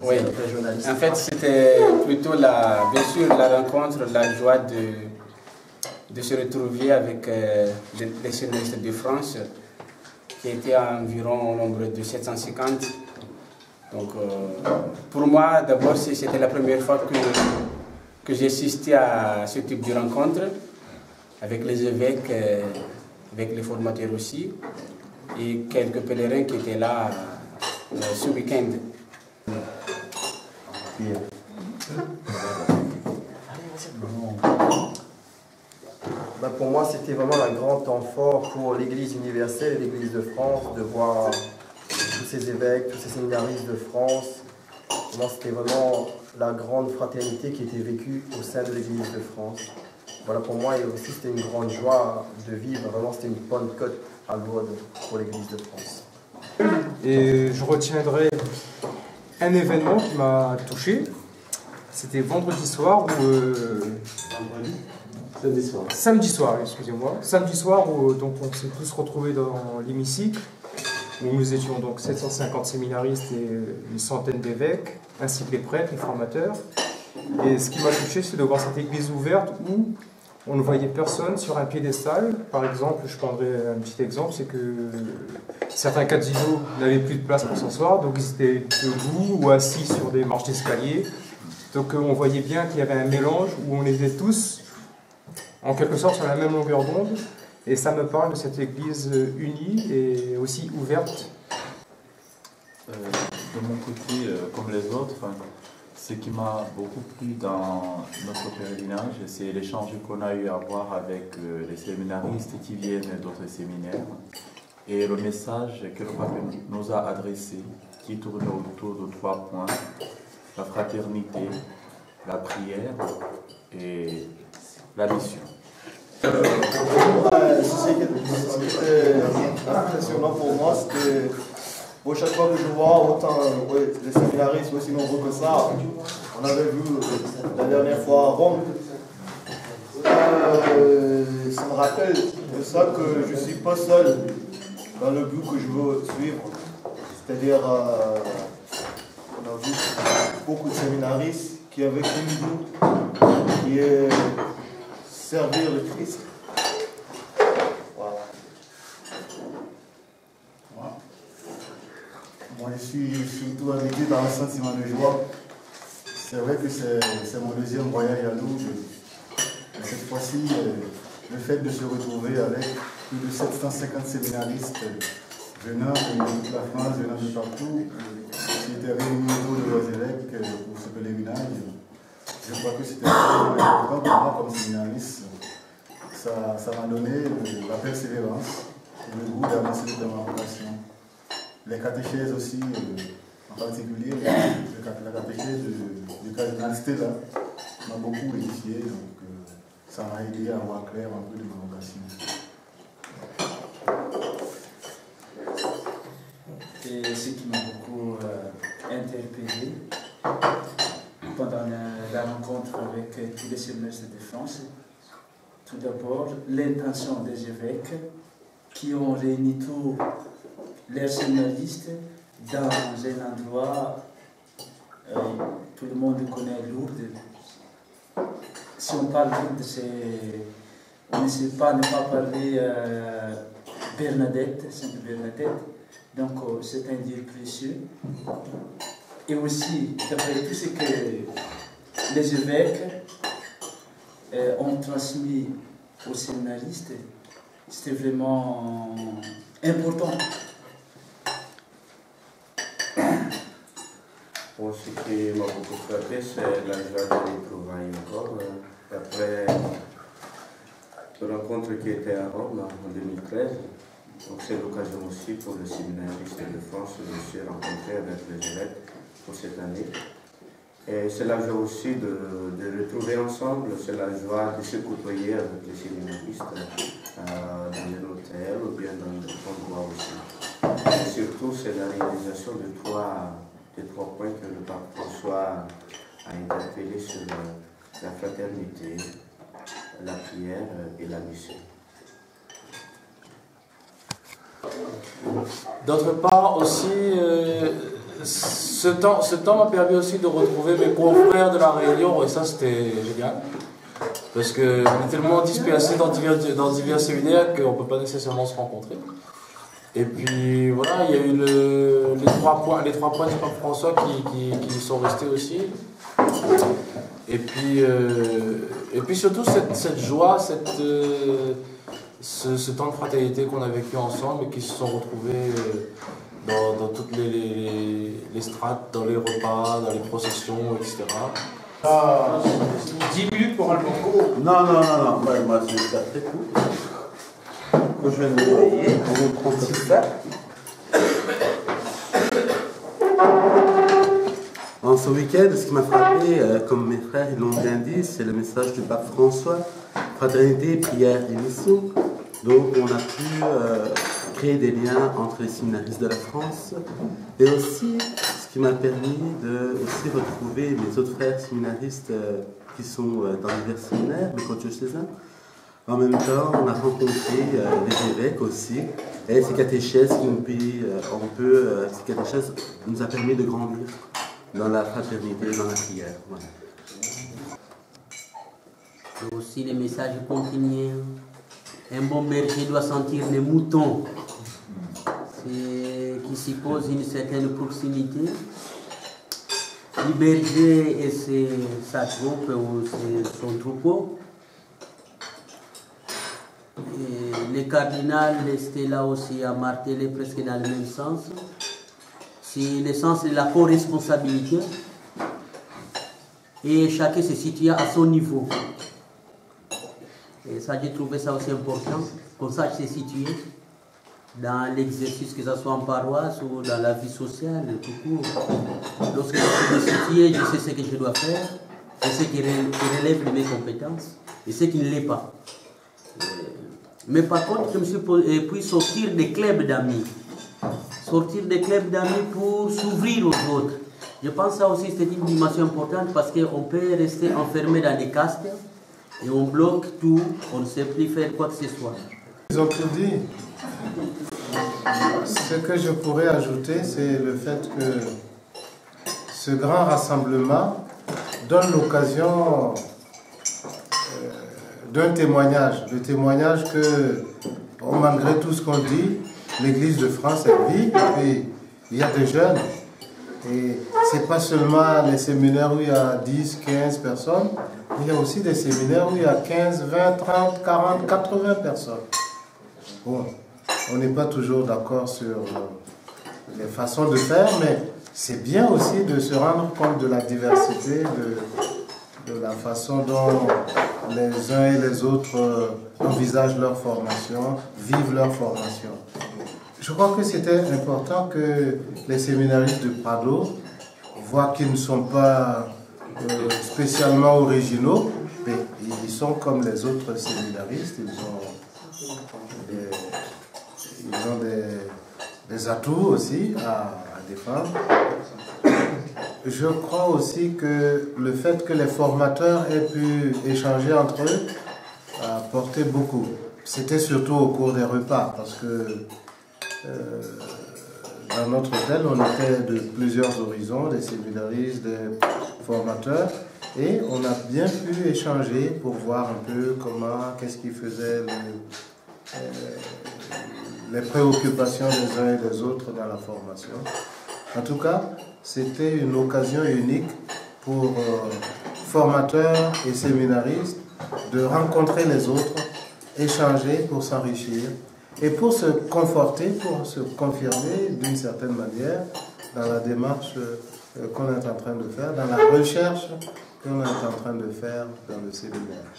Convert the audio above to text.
Oui, en fait c'était plutôt bien sûr la rencontre, la joie de se retrouver avec les journalistes de France qui étaient environ au nombre de 750. Donc pour moi d'abord c'était la première fois que j'ai assisté à ce type de rencontre avec les évêques, avec les formateurs aussi et quelques pèlerins qui étaient là ce week-end. Pour moi, c'était vraiment un grand temps fort pour l'Église universelle et l'Église de France, de voir tous ces évêques, tous ces séminaristes de France. Pour moi, c'était vraiment la grande fraternité qui était vécue au sein de l'Église de France. Voilà, pour moi, et aussi, c'était une grande joie de vivre. Vraiment, c'était une bonne cote à Lourdes pour l'Église de France. Et je retiendrai un événement qui m'a touché. C'était vendredi soir samedi soir, excusez-moi. Samedi soir où donc, on s'est tous retrouvés dans l'hémicycle, où nous étions donc 750 séminaristes et une centaine d'évêques, ainsi que les prêtres, les formateurs. Et ce qui m'a touché, c'est de voir cette église ouverte où on ne voyait personne sur un piédestal. Par exemple, je prendrai un petit exemple, c'est que certains casinos n'avaient plus de place pour s'asseoir, donc ils étaient debout ou assis sur des marches d'escalier. Donc on voyait bien qu'il y avait un mélange où on était tous, en quelque sorte, sur la même longueur d'onde. Et ça me parle de cette église unie et aussi ouverte. De mon côté, comme les autres, ce qui m'a beaucoup plu dans notre pèlerinage, c'est l'échange qu'on a eu à avoir avec les séminaristes qui viennent d'autres séminaires et le message que le pape nous a adressé, qui tourne autour de 3 points: la fraternité, la prière et la mission. Ce qui était impressionnant pour moi, c'était chaque fois que je vois autant les séminaristes aussi nombreux que ça. On avait vu la dernière fois à Rome. Ça me rappelle de ça que je ne suis pas seul dans le but que je veux suivre. C'est-à-dire, on a vu beaucoup de séminaristes qui avaient comme but qui est servir le Christ. Voilà. Moi, je suis surtout avec lui dans un sentiment de joie. C'est vrai que c'est mon deuxième voyage à Lourdes. Cette fois-ci, le fait de se retrouver avec plus de 750 séminaristes venant de toute la France, venant de partout, qui étaient réunis autour de leurs évêques pour ce pèlerinage, je crois que c'était vraiment important pour moi comme séminariste. Ça m'a donné la persévérance et le goût d'avancer dans ma vocation. Les catéchèses aussi, en particulier, la catéchèse du cardinal Stella m'a beaucoup édifié, donc ça m'a aidé à voir clair un peu de ma vocation. Et ce qui m'a beaucoup interpellé pendant la rencontre avec tous les séminaristes de France, tout d'abord l'intention des évêques qui ont réuni tous les séminaristes dans un endroit, tout le monde connaît Lourdes. Si on parle Lourdes, on ne sait pas ne pas parler Bernadette, Sainte Bernadette. Donc c'est un lieu précieux. Et aussi, d'après tout ce que les évêques ont transmis aux séminaristes, c'était vraiment important. Bon, ce qui m'a beaucoup frappé, c'est la joie de retrouvailles encore. Après la rencontre qui était à Rome en 2013, donc c'est l'occasion aussi pour les séminaristes de France de se rencontrer avec les évêques pour cette année. Et c'est la joie aussi de retrouver ensemble, c'est la joie de se côtoyer avec les séminaristes dans un hôtel ou bien dans d'autres endroits aussi. Et surtout, c'est la réalisation des trois points que le pape François a interpellé sur la fraternité, la prière et la mission. D'autre part aussi, ce temps m'a permis aussi de retrouver mes confrères de la Réunion, et ça c'était génial. Parce qu'on est tellement dispersés dans divers séminaires qu'on ne peut pas nécessairement se rencontrer. Et puis voilà, il y a eu les trois points du pape François qui sont restés aussi. Et puis surtout cette joie, ce temps de fraternité qu'on a vécu ensemble et qui se sont retrouvés dans toutes les strates, dans les repas, dans les processions, etc. 10 minutes pour un banco. Non, moi c'est ça très cool. Quand je viens de me réveiller, on prend comme ça. En ce week-end, ce qui m'a frappé, comme mes frères ils l'ont bien dit, c'est le message du pape François, fraternité, prière et mission. Donc on a pu créer des liens entre les séminaristes de la France et aussi ce qui m'a permis de aussi retrouver mes autres frères séminaristes qui sont dans divers séminaires, mais diocésains. En même temps, on a rencontré les évêques aussi, et ces catéchèses ces catéchèses nous a permis de grandir dans la fraternité, dans la prière. Voilà. Et aussi les messages continuels. Un bon berger doit sentir les moutons, qui suppose une certaine proximité. Le berger et sa troupe ou son troupeau. Et le cardinal était là aussi à marteler presque dans le même sens. C'est le sens de la co-responsabilité. Et chacun se situe à son niveau. Et ça, j'ai trouvé ça aussi important, qu'on sache se situer dans l'exercice, que ce soit en paroisse ou dans la vie sociale, tout court. Lorsque je suis me situer, je sais ce que je dois faire, je sais qui relève de mes compétences et ce qui ne l'est pas. Mais par contre, je me suis puis sortir des clubs d'amis. Sortir des clubs d'amis pour s'ouvrir aux autres. Je pense que ça aussi c'est une dimension importante parce qu'on peut rester enfermé dans des casques et on bloque tout, on ne sait plus faire quoi que ce soit. Ils ont tout dit. Ce que je pourrais ajouter, c'est le fait que ce grand rassemblement donne l'occasion d'un témoignage. Le témoignage que, malgré tout ce qu'on dit, l'Église de France, elle vit, et puis il y a des jeunes. Et ce n'est pas seulement les séminaires où il y a 10, 15 personnes, il y a aussi des séminaires où il y a 15, 20, 30, 40, 80 personnes. Bon, on n'est pas toujours d'accord sur les façons de faire, mais c'est bien aussi de se rendre compte de la diversité, de la façon dont les uns et les autres envisagent leur formation, vivent leur formation. Je crois que c'était important que les séminaristes de Prado voient qu'ils ne sont pas spécialement originaux, mais ils sont comme les autres séminaristes, ils ont des atouts aussi à défendre. Je crois aussi que le fait que les formateurs aient pu échanger entre eux a apporté beaucoup. C'était surtout au cours des repas, parce que dans notre hôtel, on était de plusieurs horizons, des séminaristes, des formateurs, et on a bien pu échanger pour voir un peu qu'est-ce qui faisait les préoccupations des uns et des autres dans la formation. En tout cas, c'était une occasion unique pour formateurs et séminaristes de rencontrer les autres, échanger pour s'enrichir et pour se conforter, pour se confirmer d'une certaine manière dans la démarche qu'on est en train de faire, dans la recherche qu'on est en train de faire dans le séminaire.